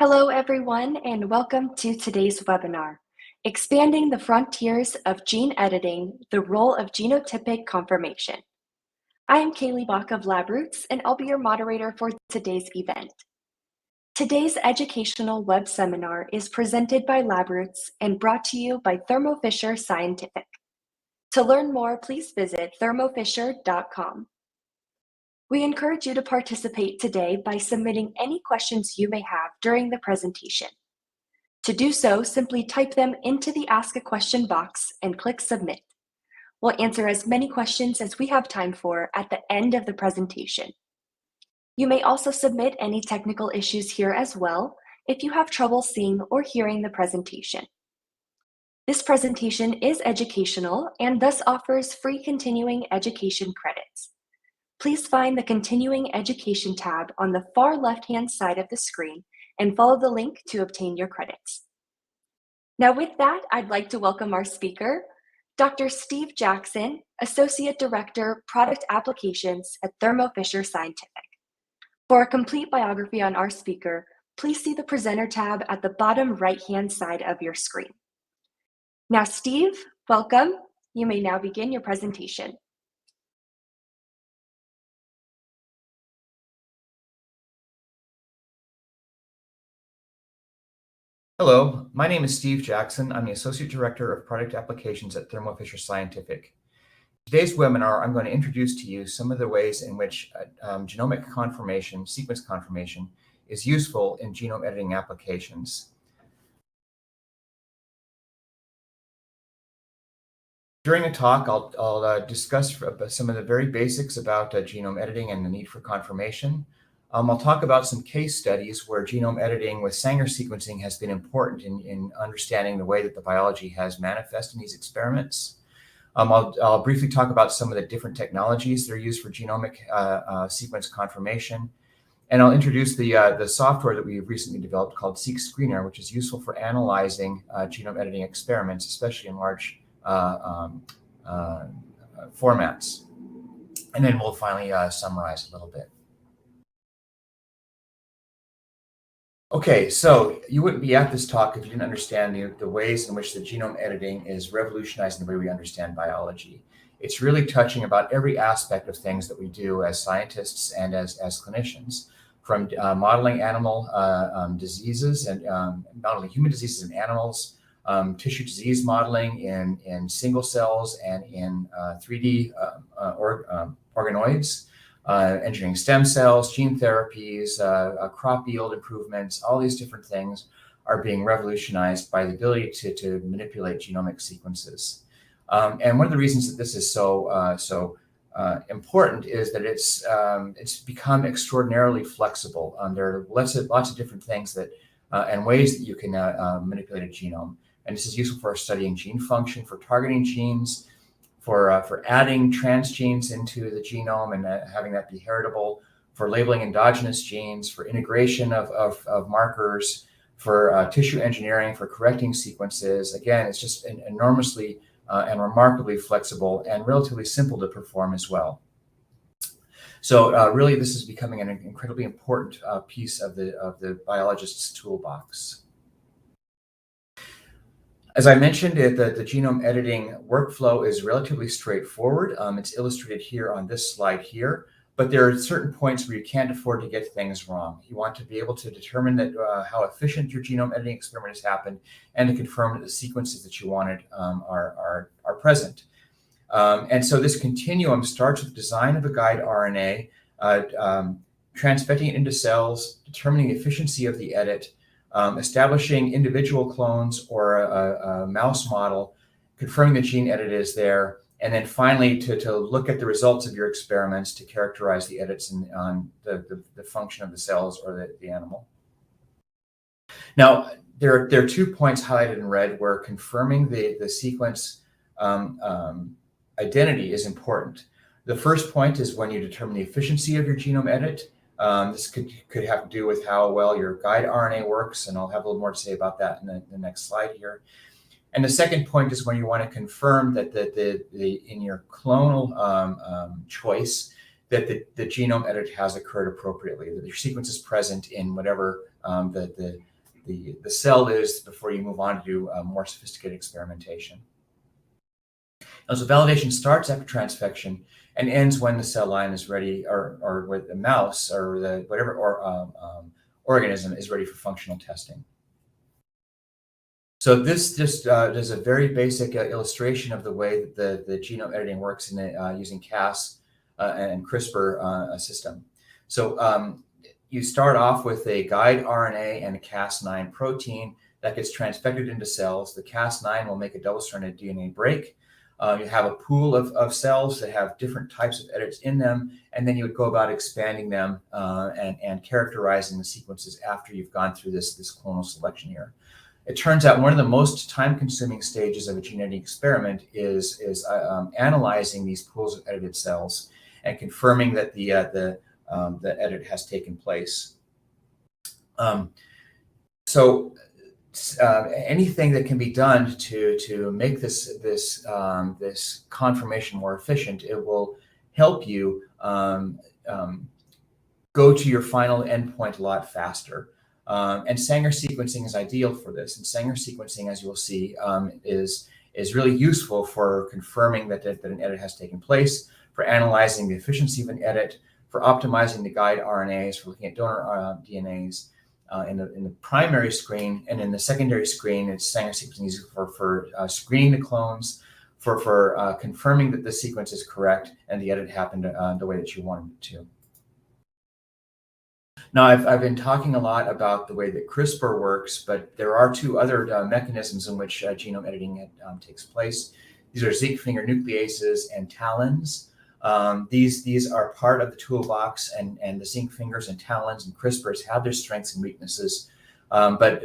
Hello, everyone, and welcome to today's webinar, Expanding the Frontiers of Gene Editing, the Role of Genotypic Conformation. I am Kaylee Bach of LabRoots, and I'll be your moderator for today's event. Today's educational web seminar is presented by LabRoots and brought to you by Thermo Fisher Scientific. To learn more, please visit thermofisher.com. We encourage you to participate today by submitting any questions you may have during the presentation. To do so, simply type them into the Ask a Question box and click Submit. We'll answer as many questions as we have time for at the end of the presentation. You may also submit any technical issues here as well if you have trouble seeing or hearing the presentation. This presentation is educational and thus offers free continuing education credits. Please find the Continuing Education tab on the far left-hand side of the screen and follow the link to obtain your credits. Now with that, I'd like to welcome our speaker, Dr. Steve Jackson, Associate Director, Product Applications at Thermo Fisher Scientific. For a complete biography on our speaker, please see the Presenter tab at the bottom right-hand side of your screen. Now, Steve, welcome. You may now begin your presentation. Hello, my name is Steve Jackson. I'm the Associate Director of Product Applications at Thermo Fisher Scientific. Today's webinar, I'm going to introduce to you some of the ways in which genomic conformation, sequence conformation, is useful in genome editing applications. During the talk, I'll discuss some of the very basics about genome editing and the need for conformation. I'll talk about some case studies where genome editing with Sanger sequencing has been important in understanding the way that the biology has manifested in these experiments. I'll briefly talk about some of the different technologies that are used for genomic sequence conformation. And I'll introduce the software that we've recently developed called Seq Screener, which is useful for analyzing genome editing experiments, especially in large formats. And then we'll finally summarize a little bit. Okay, so you wouldn't be at this talk if you didn't understand the ways in which the genome editing is revolutionizing the way we understand biology. It's really touching about every aspect of things that we do as scientists and as clinicians, from modeling animal diseases and modeling human diseases in animals, tissue disease modeling in single cells and in 3D organoids, engineering stem cells, gene therapies, crop yield improvements. All these different things are being revolutionized by the ability to manipulate genomic sequences. And one of the reasons that this is so important is that it's become extraordinarily flexible. There are lots of different things that and ways that you can manipulate a genome. And this is useful for studying gene function, for targeting genes, for adding transgenes into the genome and having that be heritable, for labeling endogenous genes, for integration of markers, for tissue engineering, for correcting sequences. Again, it's just enormously and remarkably flexible and relatively simple to perform as well. So really, this is becoming an incredibly important piece of the biologist's toolbox. As I mentioned, the genome editing workflow is relatively straightforward. It's illustrated here on this slide here, but there are certain points where you can't afford to get things wrong. You want to be able to determine that how efficient your genome editing experiment has happened and to confirm that the sequences that you wanted are present. And so this continuum starts with design of a guide RNA, transfecting it into cells, determining the efficiency of the edit, establishing individual clones or a mouse model, confirming the gene edit is there, and then finally to look at the results of your experiments to characterize the edits on the function of the cells or the animal. Now, there are 2 points highlighted in red where confirming the sequence identity is important. The first point is when you determine the efficiency of your genome edit. This could have to do with how well your guide RNA works, and I'll have a little more to say about that in the next slide here. And the second point is when you want to confirm that in your clonal choice that the genome edit has occurred appropriately, that your sequence is present in whatever the the cell is before you move on to do more sophisticated experimentation. And so validation starts after transfection and ends when the cell line is ready, or with the mouse or the whatever organism is ready for functional testing. So this just is a very basic illustration of the way that the genome editing works in using Cas and CRISPR system. So you start off with a guide RNA and a Cas9 protein that gets transfected into cells. The Cas9 will make a double-stranded DNA break. You have a pool of cells that have different types of edits in them, and then you would go about expanding them and characterizing the sequences after you've gone through this clonal selection here. It turns out one of the most time-consuming stages of a gene editing experiment is analyzing these pools of edited cells and confirming that the edit has taken place. Anything that can be done to make this confirmation more efficient, it will help you go to your final endpoint a lot faster. And Sanger sequencing is ideal for this. And Sanger sequencing, as you will see, is really useful for confirming that an edit has taken place, for analyzing the efficiency of an edit, for optimizing the guide RNAs, for looking at donor DNAs. In the primary screen, and in the secondary screen, it's Sanger sequencing is for screening the clones, for confirming that the sequence is correct and the edit happened the way that you wanted it to. Now, I've been talking a lot about the way that CRISPR works, but there are two other mechanisms in which genome editing takes place. These are zinc finger nucleases and talons. These are part of the toolbox, and the zinc fingers and talons and CRISPRs have their strengths and weaknesses, but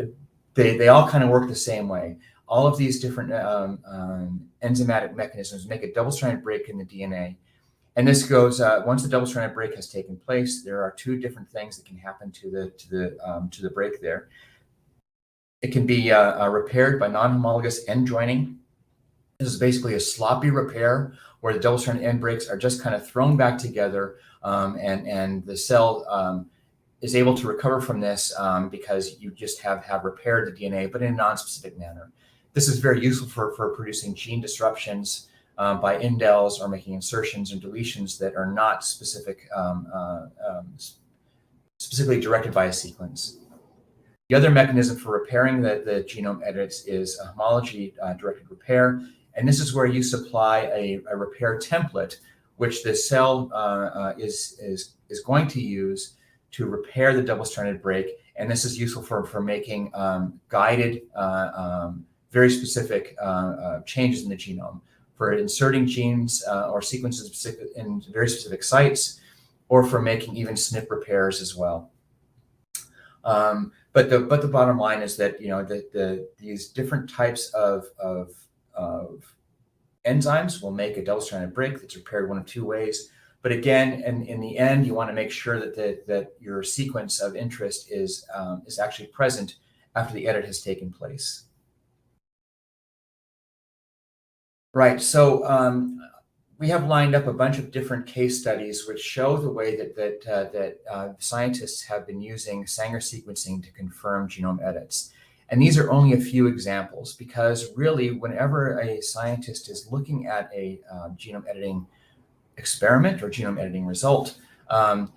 they all kind of work the same way. All of these different enzymatic mechanisms make a double-stranded break in the DNA. And this goes, once the double-stranded break has taken place, there are two different things that can happen to the break there. It can be repaired by non-homologous end joining. This is basically a sloppy repair where the double-stranded end breaks are just kind of thrown back together, and the cell is able to recover from this because you just have repaired the DNA, but in a non-specific manner. This is very useful for producing gene disruptions by indels or making insertions and deletions that are not specifically directed by a sequence. The other mechanism for repairing the genome edits is a homology-directed repair. And this is where you supply a repair template, which the cell is going to use to repair the double-stranded break. And this is useful for making guided, very specific changes in the genome, for inserting genes or sequences in very specific sites, or for making even SNP repairs as well. But the bottom line is that these different types of enzymes will make a double-stranded break that's repaired one of two ways. But again, in the end, you want to make sure that your sequence of interest is actually present after the edit has taken place. Right. So we have lined up a bunch of different case studies which show the way that scientists have been using Sanger sequencing to confirm genome edits. And these are only a few examples, because really, whenever a scientist is looking at a genome editing experiment or genome editing result, a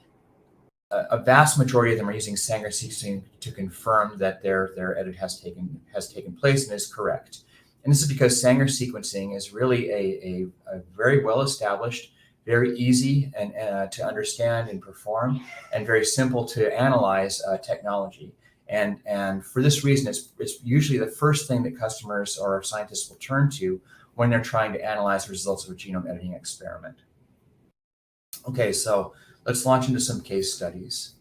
vast majority of them are using Sanger sequencing to confirm that their edit has taken place and is correct. And this is because Sanger sequencing is really a very well-established, very easy and to understand and perform, and very simple to analyze technology. And for this reason, it's usually the first thing that customers or scientists will turn to when they're trying to analyze the results of a genome editing experiment. Okay, so let's launch into some case studies.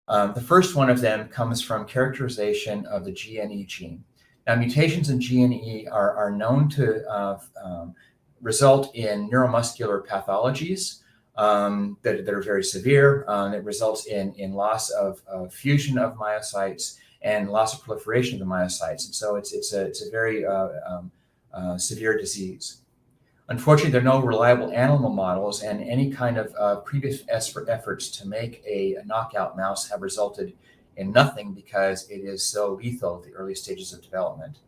The first one of them comes from characterization of the GNE gene. Now, mutations in GNE are known to result in neuromuscular pathologies that are very severe. It results in loss of fusion of myocytes and loss of proliferation of the myocytes. And so it's a very severe disease. Unfortunately, there are no reliable animal models, and any kind of previous efforts to make a knockout mouse have resulted in nothing because it is so lethal at the early stages of development.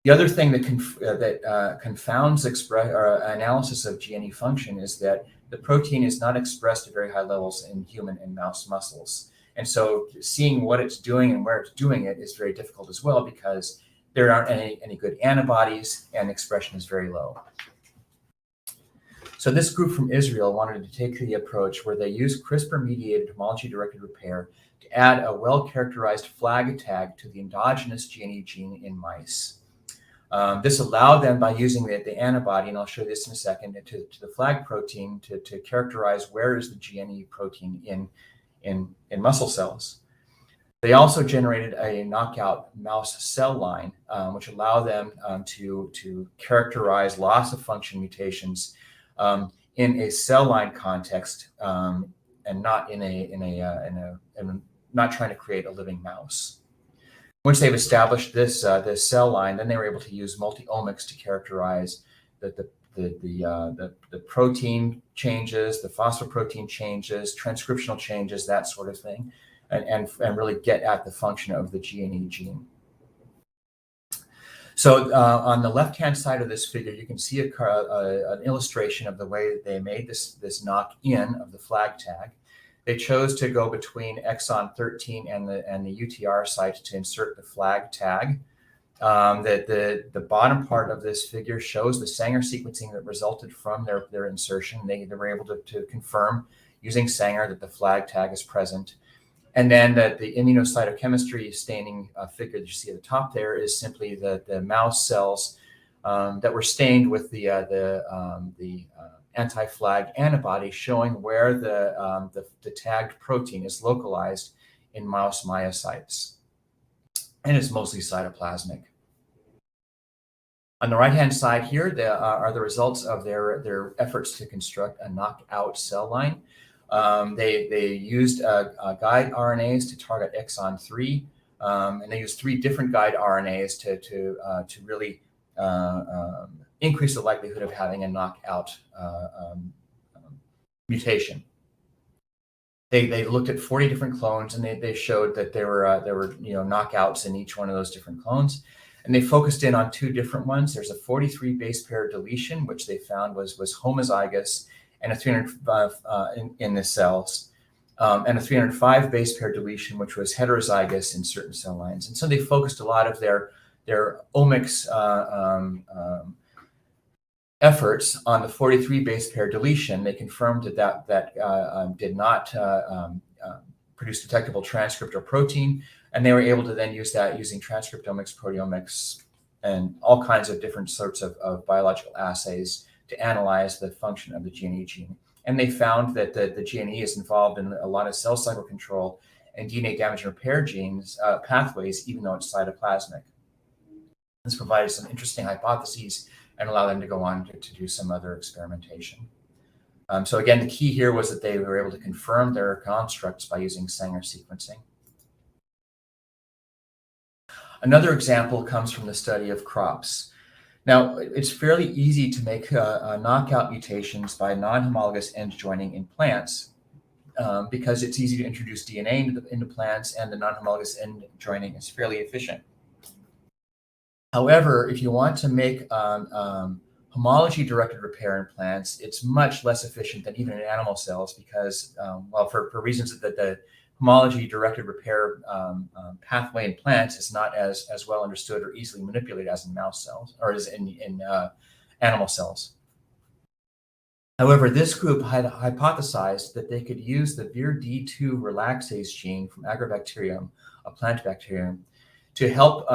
The other thing that confounds analysis of GNE function is that the protein is not expressed at very high levels in human and mouse muscles. And so seeing what it's doing and where it's doing it is very difficult as well, because there aren't any good antibodies and expression is very low. So this group from Israel wanted to take the approach where they used CRISPR-mediated homology-directed repair to add a well-characterized flag tag to the endogenous GNE gene in mice. This allowed them, by using the antibody, and I'll show you this in a second, to the flag protein to characterize where is the GNE protein in muscle cells. They also generated a knockout mouse cell line, which allowed them to characterize loss of function mutations in a cell line context, and not not trying to create a living mouse. Once they've established this cell line, then they were able to use multi-omics to characterize the protein changes, the phosphoprotein changes, transcriptional changes, that sort of thing, and really get at the function of the GNE gene. So on the left-hand side of this figure, you can see an illustration of the way that they made this knock-in of the flag tag. They chose to go between exon 13 and the UTR site to insert the flag tag. The bottom part of this figure shows the Sanger sequencing that resulted from their insertion. They were able to confirm using Sanger that the flag tag is present. And then the immunocytochemistry staining figure that you see at the top there is simply the mouse cells that were stained with the anti-flag antibody, showing where the tagged protein is localized in mouse myocytes, and it's mostly cytoplasmic. On the right-hand side here, are the results of their efforts to construct a knockout cell line. They used guide RNAs to target exon 3, and they used 3 different guide RNAs to really increase the likelihood of having a knockout mutation. They looked at 40 different clones, and they showed that there were knockouts in each one of those different clones. And they focused in on 2 different ones. There's a 43 base pair deletion, which they found was homozygous, and a 305 in the cells, and a 305 base pair deletion, which was heterozygous in certain cell lines. And so they focused a lot of their omics efforts on the 43 base pair deletion. They confirmed that did not produce detectable transcript or protein, and they were able to then use that using transcriptomics, proteomics, and all kinds of different sorts of biological assays to analyze the function of the GNE gene. And they found that the GNE is involved in a lot of cell cycle control and DNA damage and repair genes pathways, even though it's cytoplasmic. This provided some interesting hypotheses and allowed them to go on to do some other experimentation. So again, the key here was that they were able to confirm their constructs by using Sanger sequencing. Another example comes from the study of crops. Now, it's fairly easy to make knockout mutations by non-homologous end joining in plants because it's easy to introduce DNA into plants, and the non-homologous end joining is fairly efficient. However, if you want to make homology-directed repair in plants, it's much less efficient than even in animal cells because, well, for reasons that the homology-directed repair pathway in plants is not as well understood or easily manipulated as in mouse cells or as in animal cells. However, this group had hypothesized that they could use the VIR-D2 relaxase gene from Agrobacterium, a plant bacterium, to help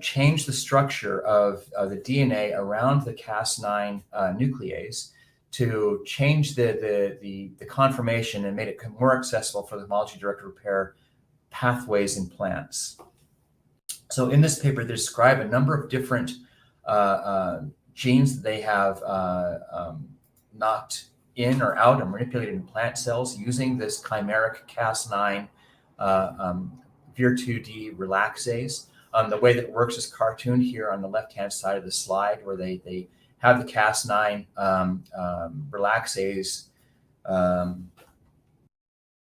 change the structure of the DNA around the Cas9 nuclease to change the conformation and made it more accessible for the homology-directed repair pathways in plants. So in this paper, they describe a number of different genes that they have knocked in or out and manipulated in plant cells using this chimeric Cas9 VIR2D relaxase. The way that it works is cartooned here on the left-hand side of the slide, where they have the Cas9 relaxase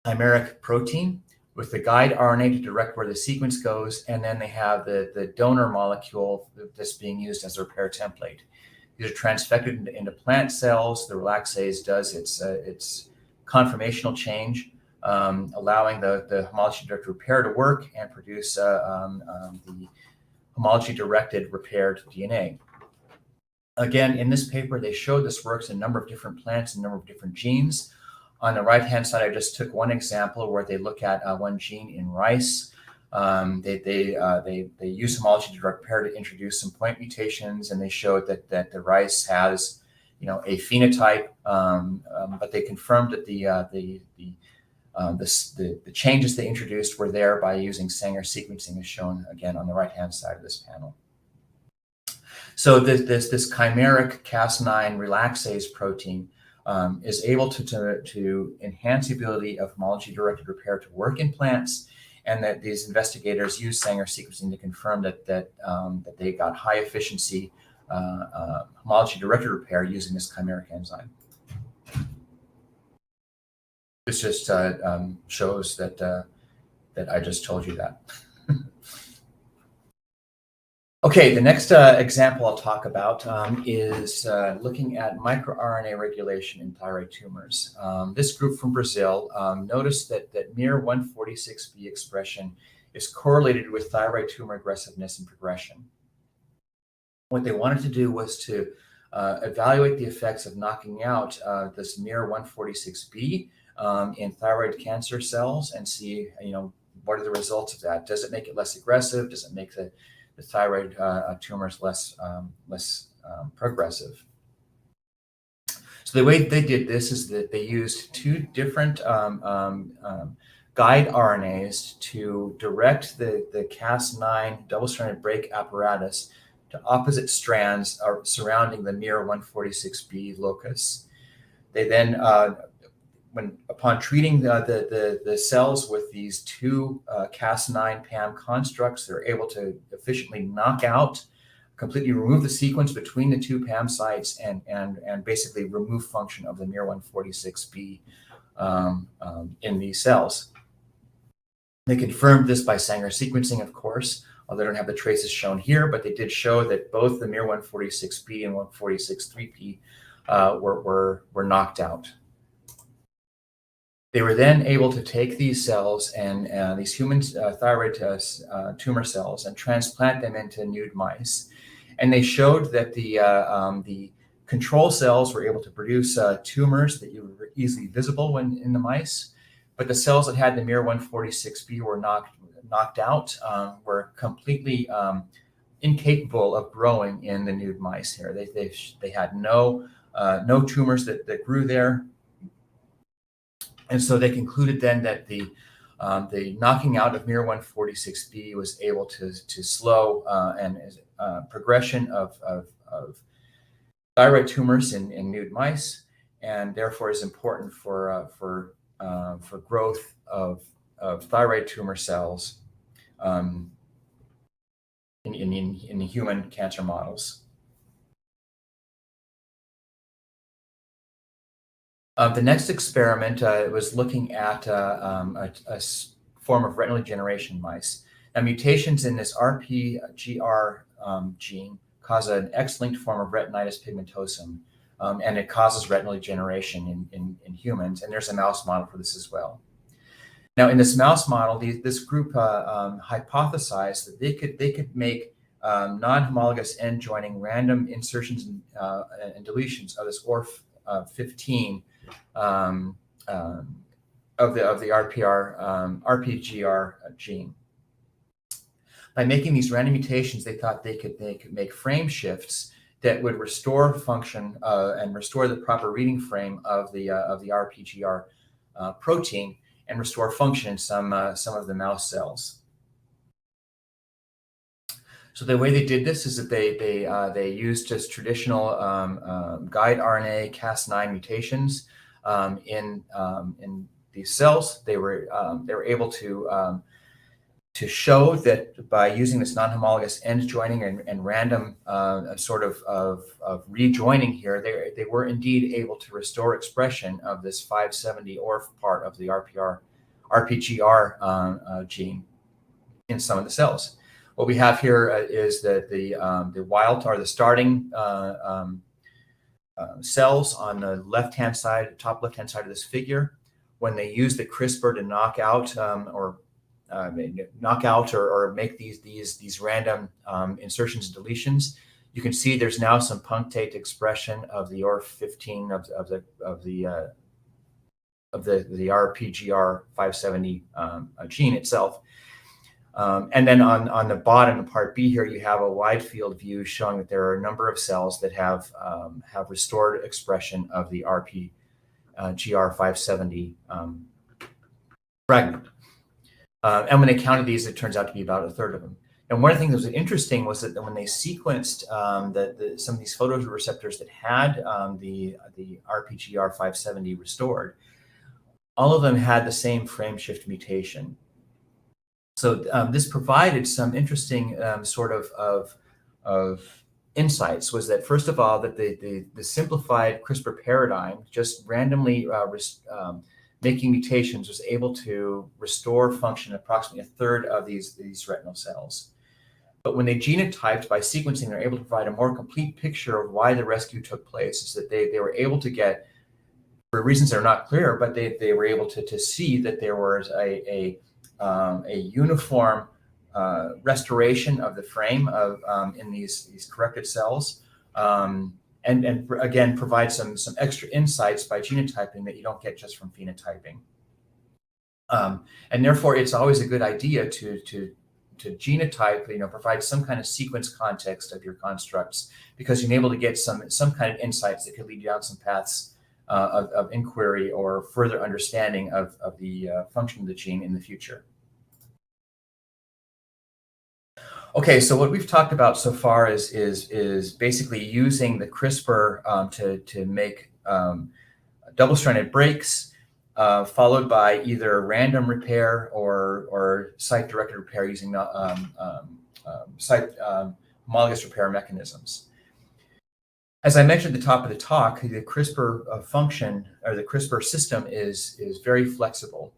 chimeric protein with the guide RNA to direct where the sequence goes, and then they have the donor molecule that's being used as a repair template. These are transfected into plant cells. The relaxase does its conformational change, allowing the homology-directed repair to work and produce the homology-directed repaired DNA. Again, in this paper, they showed this works in a number of different plants and a number of different genes. On the right-hand side, I just took one example where they look at one gene in rice. They use homology direct repair to introduce some point mutations, and they showed that the rice has, a phenotype, but they confirmed that the changes they introduced were there by using Sanger sequencing, as shown again on the right-hand side of this panel. So this chimeric Cas9 relaxase protein is able to enhance the ability of homology-directed repair to work in plants, and that these investigators use Sanger sequencing to confirm that they got high efficiency homology-directed repair using this chimeric enzyme. This just shows that I just told you that. Okay, the next example I'll talk about is looking at microRNA regulation in thyroid tumors. This group from Brazil noticed that miR-146b expression is correlated with thyroid tumor aggressiveness and progression. What they wanted to do was to evaluate the effects of knocking out this miR-146b in thyroid cancer cells and see, what are the results of that? Does it make it less aggressive? Does it make the thyroid tumors less progressive? So the way they did this is that they used two different guide RNAs to direct the Cas9 double-stranded break apparatus to opposite strands surrounding the miR-146b locus. They then, upon treating the cells with these two Cas9 PAM constructs, they're able to efficiently knock out, completely remove the sequence between the two PAM sites and basically remove function of the miR-146b in these cells. They confirmed this by Sanger sequencing, of course, although they don't have the traces shown here, but they did show that both the miR-146b and 146-3p were knocked out. They were then able to take these cells and these human thyroid tumor cells and transplant them into nude mice. And they showed that the control cells were able to produce tumors that were easily visible when in the mice, but the cells that had the miR-146b were knocked out, were completely incapable of growing in the nude mice here. They had no tumors that grew there. And so they concluded then that the knocking out of miR-146b was able to slow progression of thyroid tumors in nude mice, and therefore is important for growth of thyroid tumor cells in human cancer models. The next experiment was looking at a form of retinal degeneration mice. Now, mutations in this RPGR gene cause an X-linked form of retinitis pigmentosum, and it causes retinal degeneration in humans, and there's a mouse model for this as well. Now, in this mouse model, this group hypothesized that they could make non-homologous end joining random insertions and deletions of this ORF15 of the RPGR gene. By making these random mutations, they thought they could make frame shifts that would restore function and restore the proper reading frame of the RPGR protein and restore function in some of the mouse cells. So the way they did this is that they used just traditional guide RNA Cas9 mutations in these cells. They were able to show that by using this non-homologous end joining and random sort of rejoining here, they were indeed able to restore expression of this 570 ORF part of the RPGR gene in some of the cells. What we have here is the wild, or the starting cells on the left-hand side, top left-hand side of this figure. When they use the CRISPR to knock out or make these random insertions and deletions, you can see there's now some punctate expression of the OR15 of the RPGR570 gene itself. And then on the bottom, part B here, you have a wide field view showing that there are a number of cells that have restored expression of the RPGR570 fragment. And when they counted these, it turns out to be about a third of them. And one of the things that was interesting was that when they sequenced some of these photoreceptors that had the RPGR570 restored, all of them had the same frame shift mutation. So this provided some interesting sort of insights. Was that, first of all, that the simplified CRISPR paradigm, just randomly making mutations, was able to restore function in approximately a third of these retinal cells. But when they genotyped by sequencing, they're able to provide a more complete picture of why the rescue took place. Is that they were able to get, for reasons that are not clear, but they were able to see that there was a uniform restoration of the frame in these corrected cells, and again provide some extra insights by genotyping that you don't get just from phenotyping. And therefore, it's always a good idea to genotype, provide some kind of sequence context of your constructs, because you're able to get some kind of insights that could lead you down some paths of inquiry or further understanding of the function of the gene in the future. Okay, so what we've talked about so far is basically using the CRISPR to make double-stranded breaks, followed by either random repair or site-directed repair using homologous repair mechanisms. As I mentioned at the top of the talk, the CRISPR function, or the CRISPR system, is very flexible.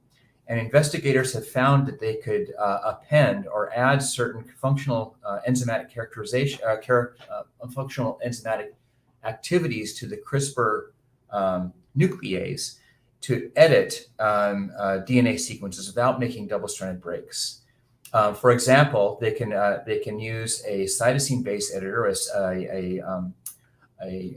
And investigators have found that they could append or add certain functional enzymatic characterization, functional enzymatic activities to the CRISPR nuclease to edit DNA sequences without making double-stranded breaks. For example, they can use a cytosine base editor, as a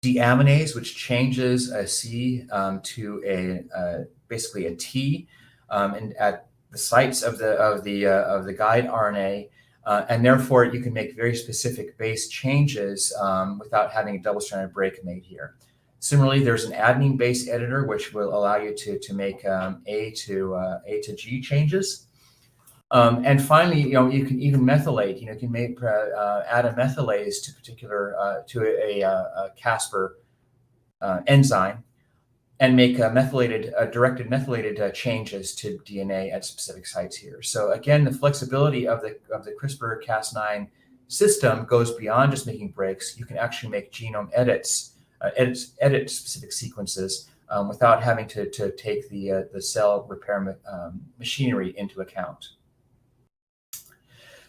deaminase, which changes a C to basically a T, and at the sites of the guide RNA, and therefore you can make very specific base changes without having a double-stranded break made here. Similarly, there's an adenine base editor which will allow you to make A to G changes. And finally, you can even methylate. You can add a methylase to a Caspr enzyme and make directed methylated changes to DNA at specific sites here. So again, the flexibility of the CRISPR-Cas9 system goes beyond just making breaks. You can actually make genome edit specific sequences without having to take the cell repair machinery into account.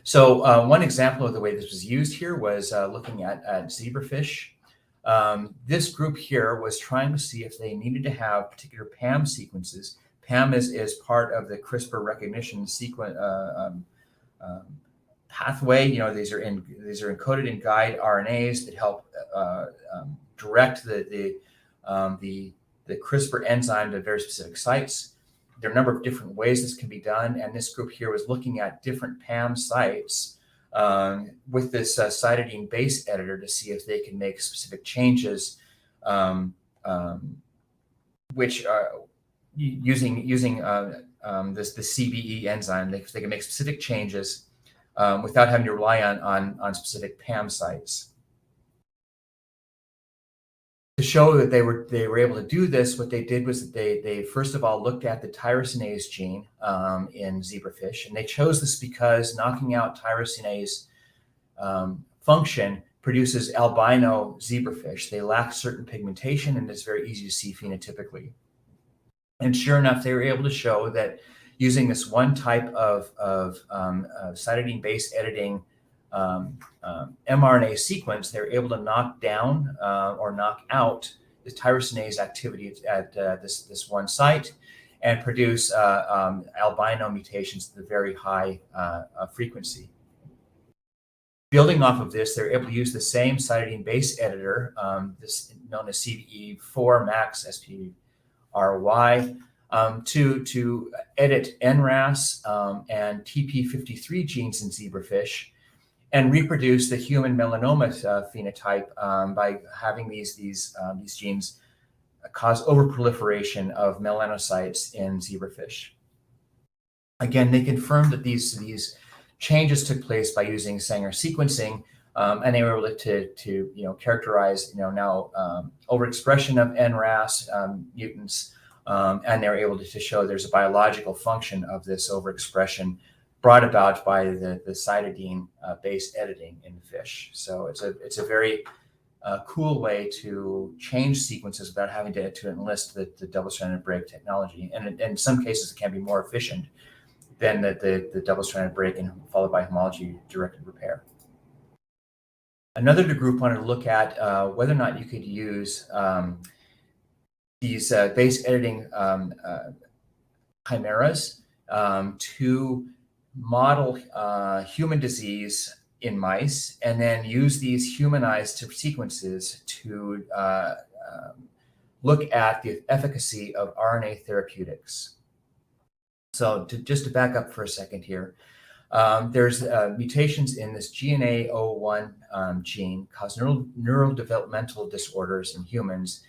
So one example of the way this was used here was looking at zebrafish. This group here was trying to see if they needed to have particular PAM sequences. PAM is part of the CRISPR recognition sequence pathway. These are encoded in guide RNAs that help direct the CRISPR enzyme to very specific sites. There are a number of different ways this can be done, and this group here was looking at different PAM sites with this cytidine base editor to see if they can make specific changes, which using the CBE enzyme, they can make specific changes without having to rely on specific PAM sites. To show that they were able to do this, what they did was that they first of all looked at the tyrosinase gene in zebrafish, and they chose this because knocking out tyrosinase function produces albino zebrafish. They lack certain pigmentation, and it's very easy to see phenotypically. And sure enough, they were able to show that using this one type of cytidine base editing mRNA sequence, they're able to knock down or knock out the tyrosinase activity at this one site and produce albino mutations at a very high frequency. Building off of this, they're able to use the same cytidine base editor, this known as CBE4 max SPRY, to edit NRAS and TP53 genes in zebrafish and reproduce the human melanoma phenotype by having these genes cause overproliferation of melanocytes in zebrafish. Again, they confirmed that these changes took place by using Sanger sequencing, and they were able to characterize now overexpression of NRAS mutants, and they were able to show there's a biological function of this overexpression brought about by the cytidine base editing in fish. So it's a very cool way to change sequences without having to enlist the double-stranded break technology, and in some cases it can be more efficient than the double-stranded break and followed by homology-directed repair. Another group wanted to look at whether or not you could use these base editing chimeras to model human disease in mice and then use these humanized sequences to look at the efficacy of RNA therapeutics. So just to back up for a second here, there's mutations in this GNA01 gene cause neurodevelopmental disorders in humans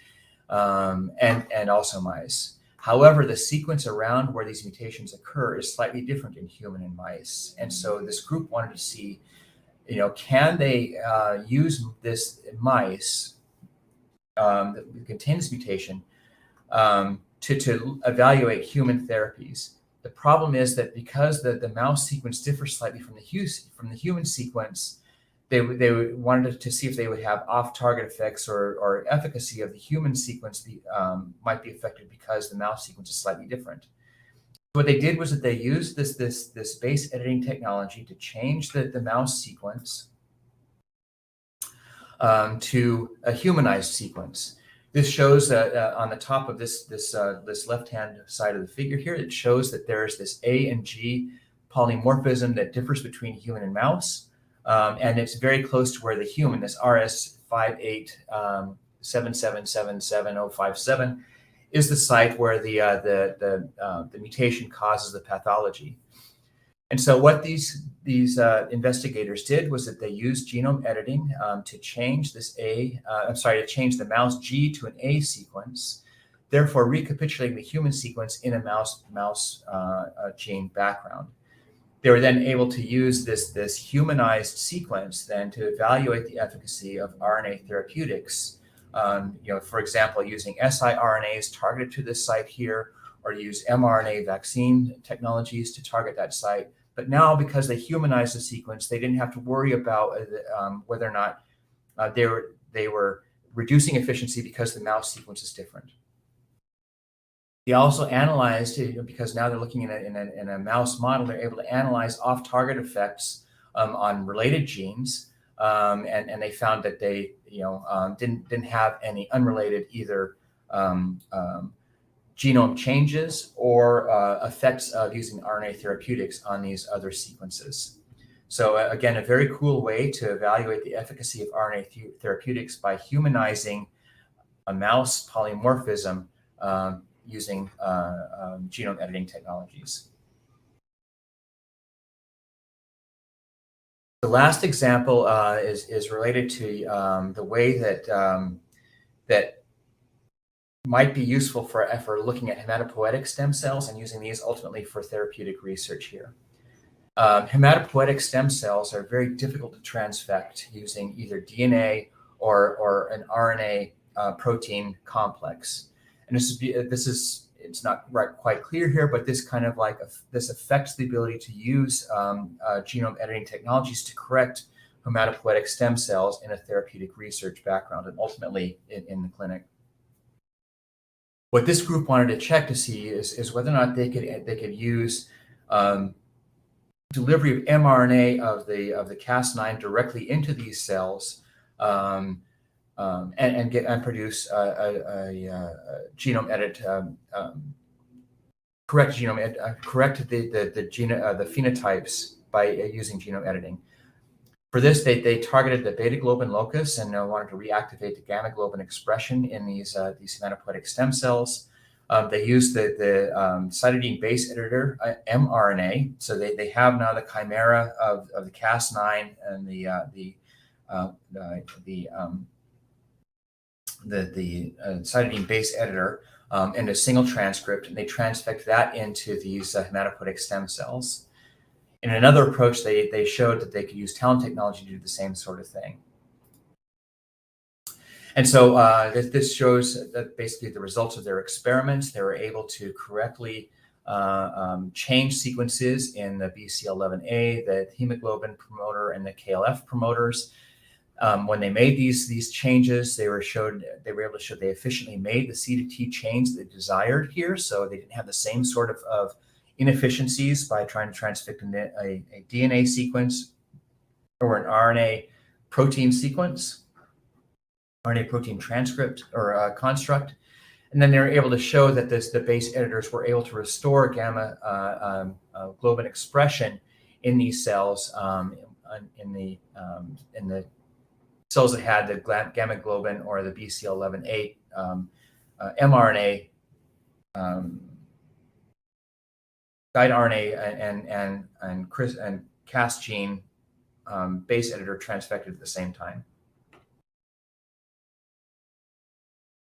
and also mice. However, the sequence around where these mutations occur is slightly different in human and mice. And so this group wanted to see, can they use this in mice that contain this mutation to evaluate human therapies. The problem is that because the mouse sequence differs slightly from the human sequence, they wanted to see if they would have off-target effects or efficacy of the human sequence might be affected because the mouse sequence is slightly different. What they did was that they used this base editing technology to change the mouse sequence to a humanized sequence. This shows on the top of this left-hand side of the figure here, it shows that there's this A and G polymorphism that differs between human and mouse. And it's very close to where the human, this RS587777057, is the site where the mutation causes the pathology. And so what these investigators did was that they used genome editing to change to change the mouse G to an A sequence, therefore recapitulating the human sequence in a mouse gene background. They were then able to use this humanized sequence then to evaluate the efficacy of RNA therapeutics. For example, using siRNAs targeted to this site here, or use mRNA vaccine technologies to target that site. But now, because they humanized the sequence, they didn't have to worry about whether or not they were reducing efficiency because the mouse sequence is different. They also analyzed, because now they're looking in a mouse model, they're able to analyze off-target effects on related genes, and they found that they didn't have any unrelated either genome changes or effects of using RNA therapeutics on these other sequences. So again, a very cool way to evaluate the efficacy of RNA therapeutics by humanizing a mouse polymorphism using genome editing technologies. The last example is related to the way that might be useful for looking at hematopoietic stem cells and using these ultimately for therapeutic research here. Hematopoietic stem cells are very difficult to transfect using either DNA or an RNA protein complex. And it's not quite clear here, but this kind of this affects the ability to use genome editing technologies to correct hematopoietic stem cells in a therapeutic research background and ultimately in the clinic. What this group wanted to check to see is whether or not they could use delivery of mRNA of the Cas9 directly into these cells, and produce a genome edit, correct the phenotypes by using genome editing. For this, they targeted the beta globin locus and wanted to reactivate the gamma globin expression in these hematopoietic stem cells. They used the cytidine base editor mRNA, so they have now the chimera of the Cas9 and the cytidine base editor in a single transcript, and they transfect that into these hematopoietic stem cells. In another approach, they showed that they could use TALEN technology to do the same sort of thing. And so this shows that basically the results of their experiments, they were able to correctly change sequences in the BCL11A, the hemoglobin promoter, and the KLF promoters. When they made these changes, they were able to show they efficiently made the C to T change they desired here. So they didn't have the same sort of inefficiencies by trying to transfect a DNA sequence or an RNA protein sequence, RNA protein transcript or construct. And then they were able to show that the base editors were able to restore gamma globin expression in these cells, in the cells that had the gamma globin or the BCL11A mRNA, guide RNA and Cas gene base editor transfected at the same time.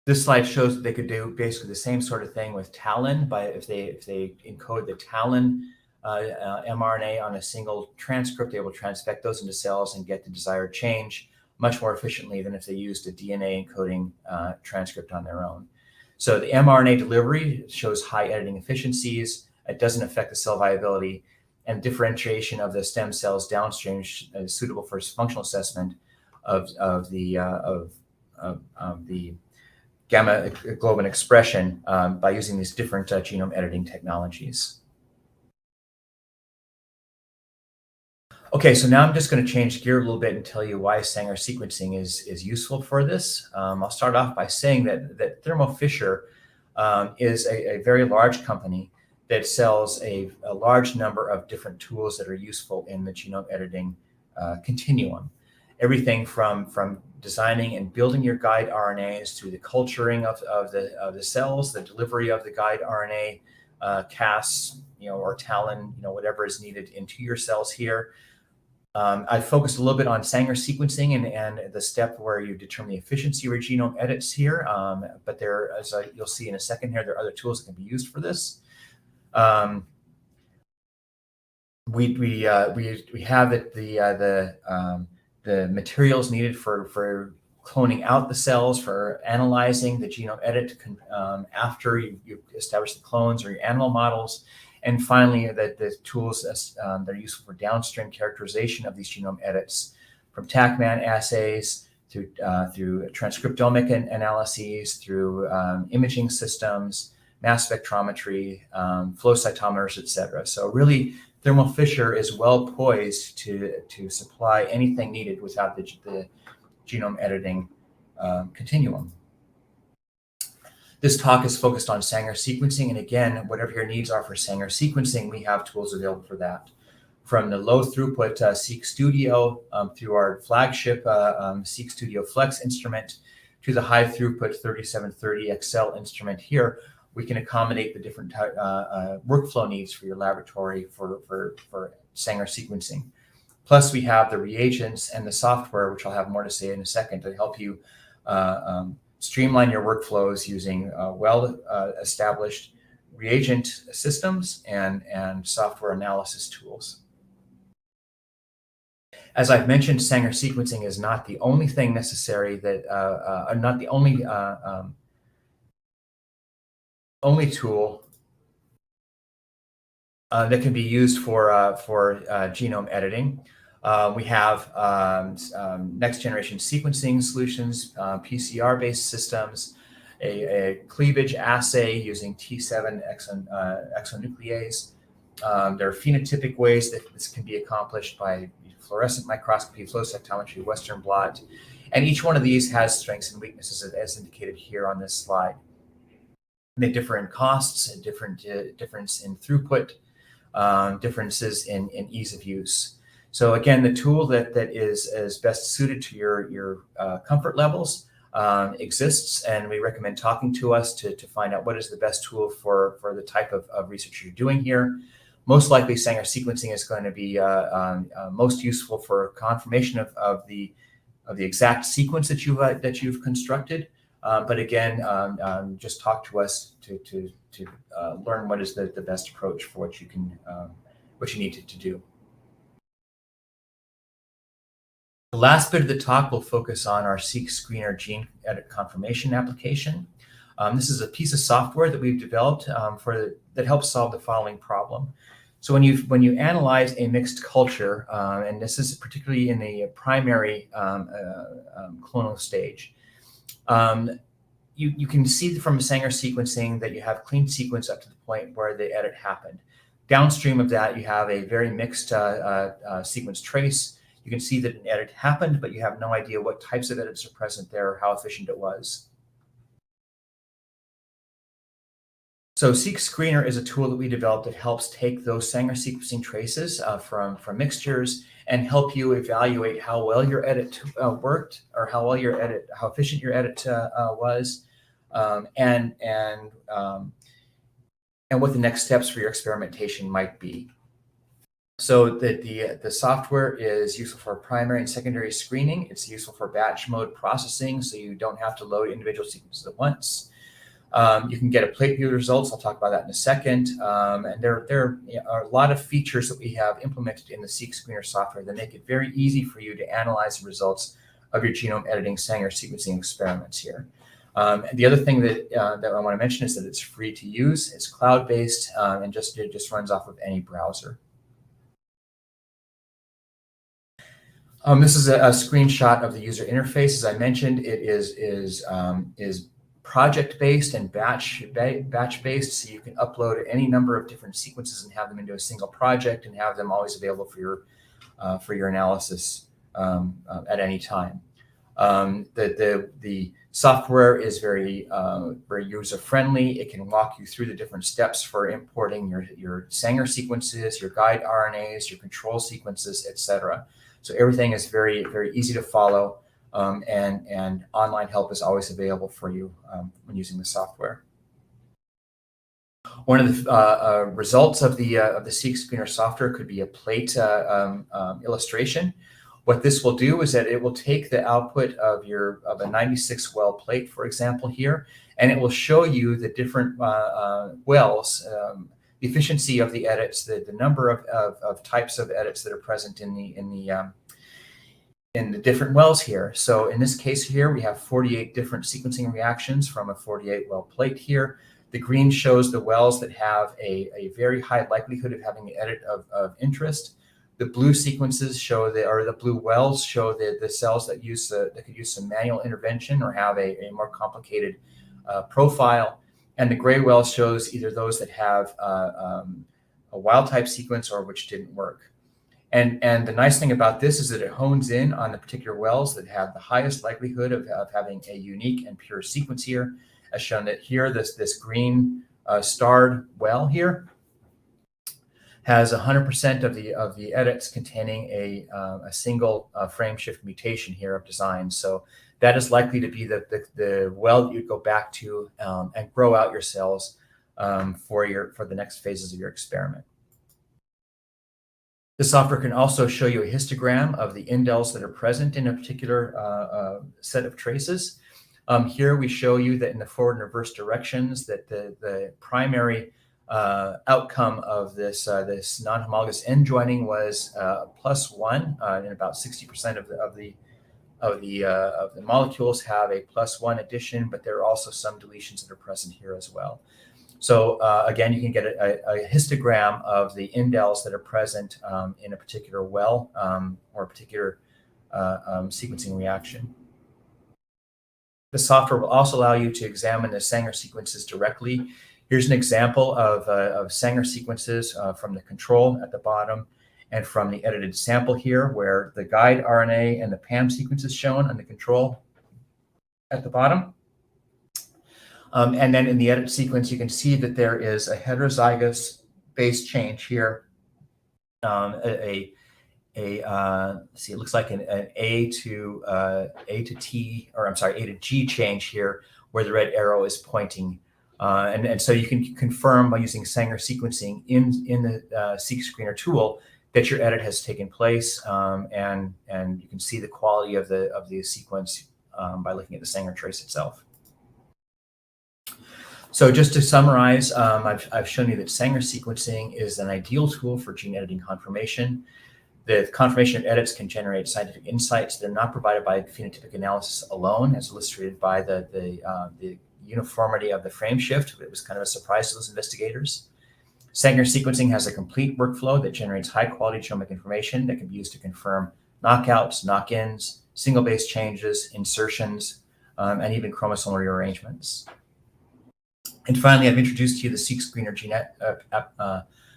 This slide shows that they could do basically the same sort of thing with TALEN if they encode the TALEN mRNA on a single transcript, they will transfect those into cells and get the desired change much more efficiently than if they used a DNA encoding transcript on their own. So the mRNA delivery shows high editing efficiencies. It doesn't affect the cell viability, and differentiation of the stem cells downstream is suitable for functional assessment of the gamma globin expression by using these different genome editing technologies. Okay, so now I'm just going to change gear a little bit and tell you why Sanger sequencing is useful for this. I'll start off by saying that Thermo Fisher is a very large company that sells a large number of different tools that are useful in the genome editing continuum. Everything from designing and building your guide RNAs to the culturing of the cells, the delivery of the guide RNA, Cas, or TALEN, whatever is needed into your cells here. I focused a little bit on Sanger sequencing and the step where you determine the efficiency of your genome edits here. But there, as you'll see in a second here, there are other tools that can be used for this. We have the materials needed for cloning out the cells, for analyzing the genome edit after you've established the clones or your animal models. And finally, the tools that are useful for downstream characterization of these genome edits, from TaqMan assays through transcriptomic analyses, through imaging systems, mass spectrometry, flow cytometers, et cetera. So really, Thermo Fisher is well poised to supply anything needed without the genome editing continuum. This talk is focused on Sanger sequencing, and again, whatever your needs are for Sanger sequencing, we have tools available for that. From the low throughput Seq Studio through our flagship Seq Studio Flex instrument to the high throughput 3730 XL instrument here, we can accommodate the different workflow needs for your laboratory for Sanger sequencing. Plus, we have the reagents and the software, which I'll have more to say in a second, to help you streamline your workflows using well-established reagent systems and software analysis tools. As I've mentioned, Sanger sequencing is not the only thing necessary not the only tool that can be used for genome editing. We have next generation sequencing solutions, PCR-based systems. a cleavage assay using T7 exonuclease. There are phenotypic ways that this can be accomplished by fluorescent microscopy, flow cytometry, Western blot. And each one of these has strengths and weaknesses as indicated here on this slide. They differ in costs, and difference in throughput, differences in ease of use. So again, the tool that is best suited to your comfort levels exists, and we recommend talking to us to find out what is the best tool for the type of research you're doing here. Most likely, Sanger sequencing is going to be most useful for confirmation of the exact sequence that you've constructed. But again, just talk to us to learn what is the best approach for what you need to do. The last bit of the talk will focus on our Seq Screener gene edit confirmation application. This is a piece of software that we've developed that helps solve the following problem. So when you analyze a mixed culture, and this is particularly in the primary clonal stage, you can see from Sanger sequencing that you have clean sequence up to the point where the edit happened. Downstream of that, you have a very mixed sequence trace. You can see that an edit happened, but you have no idea what types of edits are present there or how efficient it was. So Seq Screener is a tool that we developed that helps take those Sanger sequencing traces from mixtures and help you evaluate how well your edit worked, or how efficient your edit was, and what the next steps for your experimentation might be. So the software is useful for primary and secondary screening. It's useful for batch mode processing, so you don't have to load individual sequences at once. You can get a plate view results. I'll talk about that in a second. And there are a lot of features that we have implemented in the Seq Screener software that make it very easy for you to analyze the results of your genome editing Sanger sequencing experiments here. And the other thing that I want to mention is that it's free to use. It's cloud-based, and it just runs off of any browser. This is a screenshot of the user interface. As I mentioned, it is project-based and batch-based, so you can upload any number of different sequences and have them into a single project and have them always available for your analysis at any time. The software is very user-friendly. It can walk you through the different steps for importing your Sanger sequences, your guide RNAs, your control sequences, etc. So everything is very, very easy to follow, and online help is always available for you when using the software. One of the results of the Seq Screener software could be a plate illustration. What this will do is that it will take the output of a 96 well plate, for example, here, and it will show you the different wells, the efficiency of the edits, the number of types of edits that are present in the different wells here. So in this case here, we have 48 different sequencing reactions from a 48 well plate here. The green shows the wells that have a very high likelihood of having the edit of interest. The blue sequences show the blue wells show the cells that could use some manual intervention or have a more complicated profile. And the gray well shows either those that have a wild type sequence or which didn't work. And the nice thing about this is that it hones in on the particular wells that have the highest likelihood of having a unique and pure sequence here, as shown that here, this green starred well here has 100% of the edits containing a single frame shift mutation here of design. So that is likely to be the well that you'd go back to and grow out your cells for the next phases of your experiment. The software can also show you a histogram of the indels that are present in a particular set of traces. Here we show you that in the forward and reverse directions that the primary outcome of this non-homologous end joining was +1, in about 60% of the molecules have a +1 addition, but there are also some deletions that are present here as well. So again, you can get a histogram of the indels that are present in a particular well or a particular sequencing reaction. The software will also allow you to examine the Sanger sequences directly. Here's an example of Sanger sequences from the control at the bottom and from the edited sample here, where the guide RNA and the PAM sequence is shown on the control at the bottom. And then in the edit sequence, you can see that there is a heterozygous base change here. Let's see, it looks like an A to T, or I'm sorry, A to G change here, where the red arrow is pointing. And so you can confirm by using Sanger sequencing in the Seq Screener tool that your edit has taken place, and you can see the quality of the sequence by looking at the Sanger trace itself. So just to summarize, I've shown you that Sanger sequencing is an ideal tool for gene editing confirmation. The confirmation of edits can generate scientific insights that are not provided by phenotypic analysis alone, as illustrated by the uniformity of the frame shift. It was kind of a surprise to those investigators. Sanger sequencing has a complete workflow that generates high-quality genomic information that can be used to confirm knockouts, knock-ins, single base changes, insertions, and even chromosomal rearrangements. And finally, I've introduced to you the Seq Screener Gene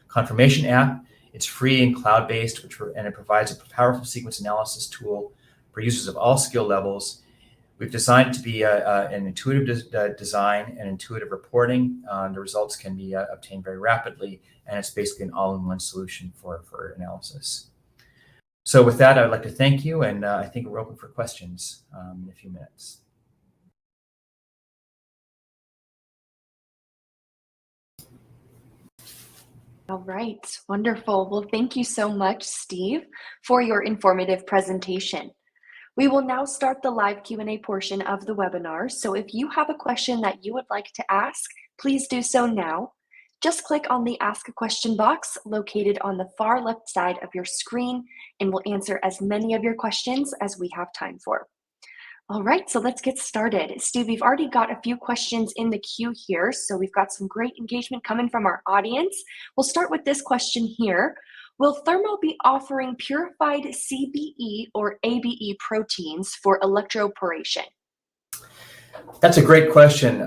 Confirmation app. It's free and cloud-based, and it provides a powerful sequence analysis tool for users of all skill levels. We've designed it to be an intuitive design and intuitive reporting. The results can be obtained very rapidly, and it's basically an all-in-one solution for analysis. So with that, I'd like to thank you, and I think we're open for questions in a few minutes. All right, wonderful. Well, thank you so much, Steve, for your informative presentation. We will now start the live Q&A portion of the webinar. So if you have a question that you would like to ask, please do so now. Just click on the Ask a Question box located on the far left side of your screen, and we'll answer as many of your questions as we have time for. All right, so let's get started. Steve, we've already got a few questions in the queue here, so we've got some great engagement coming from our audience. We'll start with this question here. Will Thermo be offering purified CBE or ABE proteins for electroporation? That's a great question.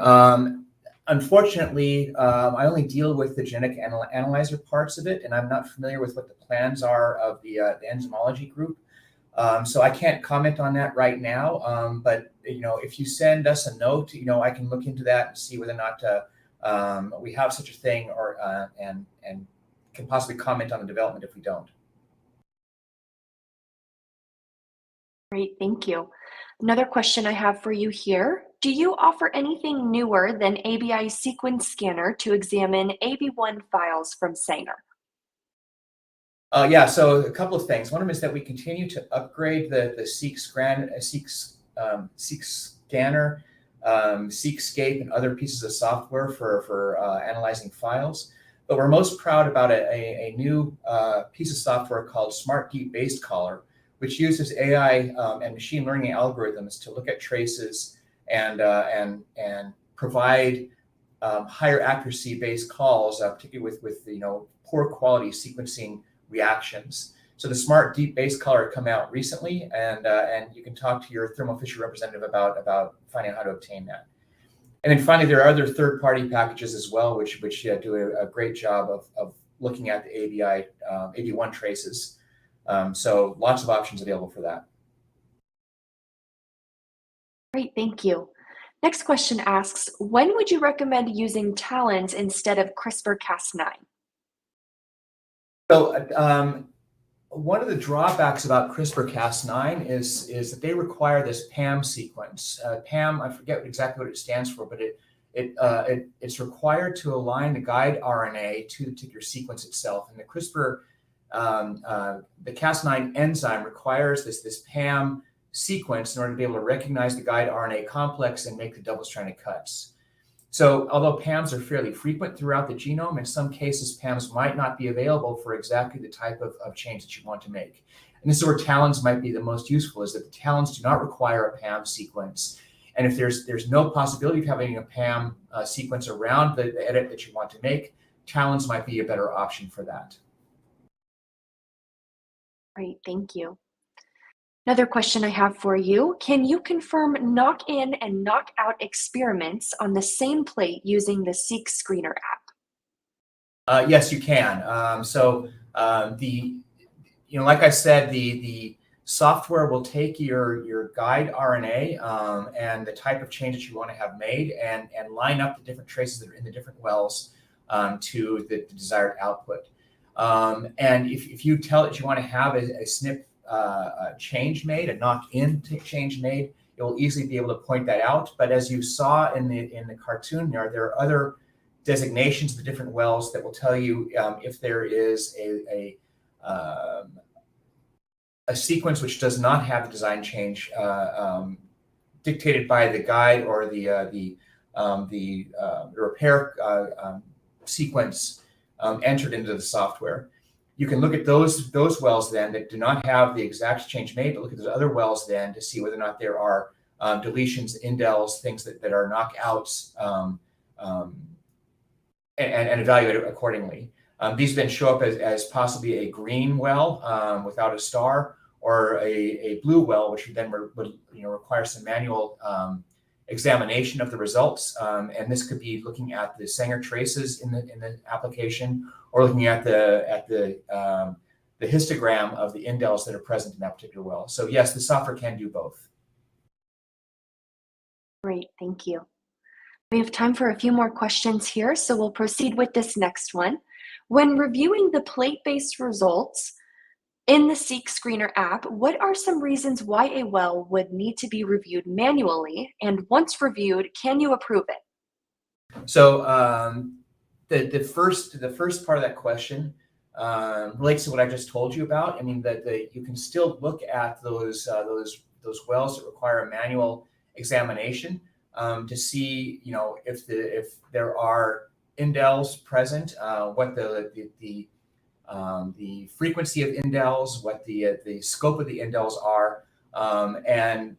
Unfortunately, I only deal with the genetic analyzer parts of it, and I'm not familiar with what the plans are of the enzymology group. So I can't comment on that right now. But if you send us a note, I can look into that and see whether or not we have such a thing, or and can possibly comment on the development if we don't. Great, thank you. Another question I have for you here. Do you offer anything newer than ABI sequence scanner to examine AB1 files from Sanger? Yeah, so a couple of things. One of them is that we continue to upgrade the Seq scanner, Seqscape, and other pieces of software for analyzing files. But we're most proud about a new piece of software called Smart Deep Base Caller, which uses AI and machine learning algorithms to look at traces and provide higher accuracy based calls, particularly with poor quality sequencing reactions. So the Smart Deep Base Caller come out recently, and you can talk to your Thermo Fisher representative about finding out how to obtain that. And then finally, there are other third-party packages as well, which do a great job of looking at the AB1 traces. So lots of options available for that. Great, thank you. Next question asks, when would you recommend using TALENs instead of CRISPR-Cas9? So one of the drawbacks about CRISPR-Cas9 is that they require this PAM sequence. PAM, I forget exactly what it stands for, but it's required to align the guide RNA to the particular sequence itself. And the the Cas9 enzyme requires this PAM sequence in order to be able to recognize the guide RNA complex and make the double-stranded cuts. So although PAMs are fairly frequent throughout the genome, in some cases PAMs might not be available for exactly the type of change that you want to make. And this is where TALENs might be the most useful, is that the TALENs do not require a PAM sequence. And if there's no possibility of having a PAM sequence around the edit that you want to make, TALENs might be a better option for that. Great, thank you. Another question I have for you, can you confirm knock-in and knock-out experiments on the same plate using the Seq Screener app? Yes, you can. Like I said, the software will take your guide RNA and the type of change that you want to have made and line up the different traces that are in the different wells to the desired output. And if you tell it you want to have a SNP change made, a knock-in change made, it will easily be able to point that out. But as you saw in the cartoon there are other designations of the different wells that will tell you if there is a sequence which does not have the design change dictated by the guide or the repair sequence entered into the software. You can look at those wells then that do not have the exact change made, but look at those other wells then to see whether or not there are deletions, indels, things that are knockouts, and evaluate it accordingly. These then show up as possibly a green well without a star, or a blue well, which then would require some manual examination of the results. And this could be looking at the Sanger traces in the application, or looking at the histogram of the indels that are present in that particular well. So yes, the software can do both. Great, thank you. We have time for a few more questions here, so we'll proceed with this next one. When reviewing the plate-based results in the Seq Screener app, what are some reasons why a well would need to be reviewed manually? And once reviewed, can you approve it? So the first part of that question relates to what I just told you about. I mean, that you can still look at those wells that require a manual examination to see, if there are indels present, what the frequency of indels, what the scope of the indels are, and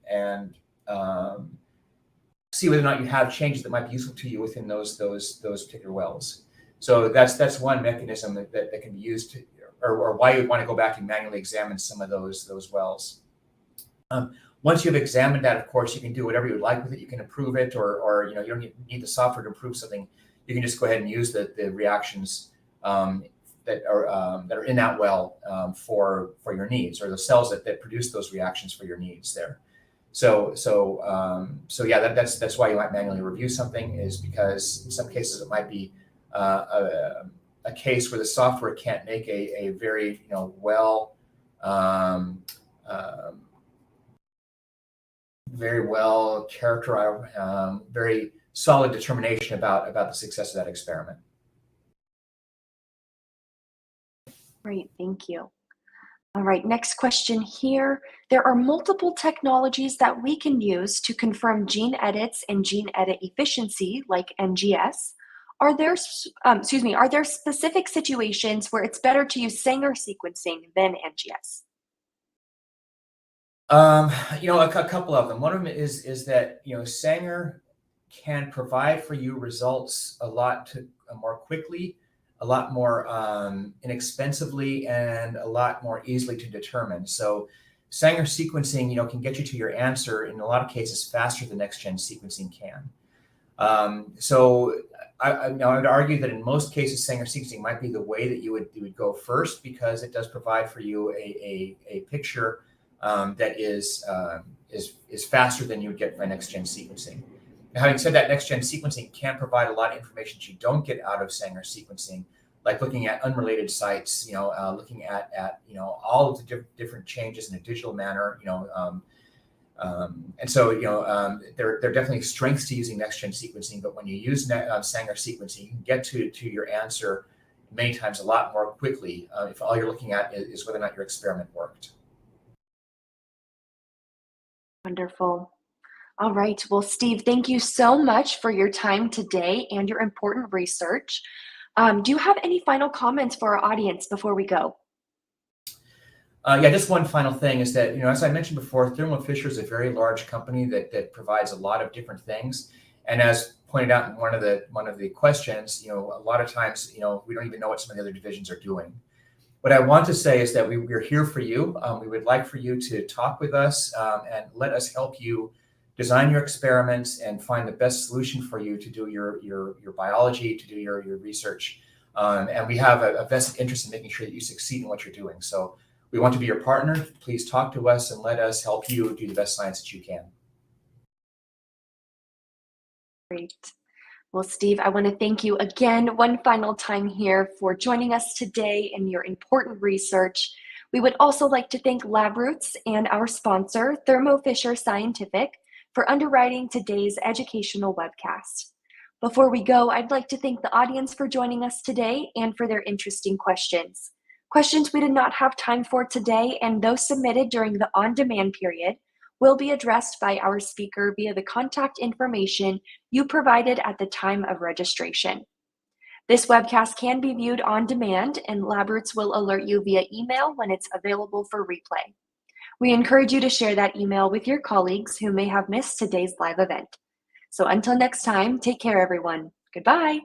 see whether or not you have changes that might be useful to you within those particular wells. So that's one mechanism that can be used to, or why you would want to go back and manually examine some of those wells. Once you've examined that, of course, you can do whatever you would like with it. You can approve it, or you don't need the software to approve something. You can just go ahead and use the reactions that are in that well for your needs, or the cells that produce those reactions for your needs there. So yeah, that's why you might manually review something, is because in some cases it might be a case where the software can't make a very very well characterized, very solid determination about the success of that experiment. Great, thank you. All right, next question here. There are multiple technologies that we can use to confirm gene edits and gene edit efficiency, like NGS. Are there specific situations where it's better to use Sanger sequencing than NGS? A couple of them. One of them is that Sanger can provide for you results a lot more quickly, a lot more inexpensively, and a lot more easily to determine. So Sanger sequencing, can get you to your answer in a lot of cases faster than next-gen sequencing can. So I would argue that in most cases, Sanger sequencing might be the way that you would go first, because it does provide for you a picture that is faster than you would get by next-gen sequencing. Now, having said that, next-gen sequencing can provide a lot of information that you don't get out of Sanger sequencing, like looking at unrelated sites, looking at all of the different changes in a digital manner, and so there are definitely strengths to using next-gen sequencing. But when you use Sanger sequencing, you can get to your answer many times a lot more quickly if all you're looking at is whether or not your experiment worked. Wonderful. All right. Well, Steve, thank you so much for your time today and your important research. Do you have any final comments for our audience before we go? Yeah, just one final thing is that, as I mentioned before, Thermo Fisher is a very large company that provides a lot of different things. And as pointed out in one of the questions, a lot of times, we don't even know what some of the other divisions are doing. What I want to say is that we're here for you. We would like for you to talk with us and let us help you design your experiments and find the best solution for you to do your biology, to do your research. And we have a vested interest in making sure that you succeed in what you're doing. So we want to be your partner. Please talk to us and let us help you do the best science that you can. Great. Well, Steve, I want to thank you again one final time here for joining us today in your important research. We would also like to thank LabRoots and our sponsor, Thermo Fisher Scientific, for underwriting today's educational webcast. Before we go, I'd like to thank the audience for joining us today and for their interesting questions. Questions we did not have time for today and those submitted during the on-demand period will be addressed by our speaker via the contact information you provided at the time of registration. This webcast can be viewed on demand, and LabRoots will alert you via email when it's available for replay. We encourage you to share that email with your colleagues who may have missed today's live event. So until next time, take care, everyone. Goodbye.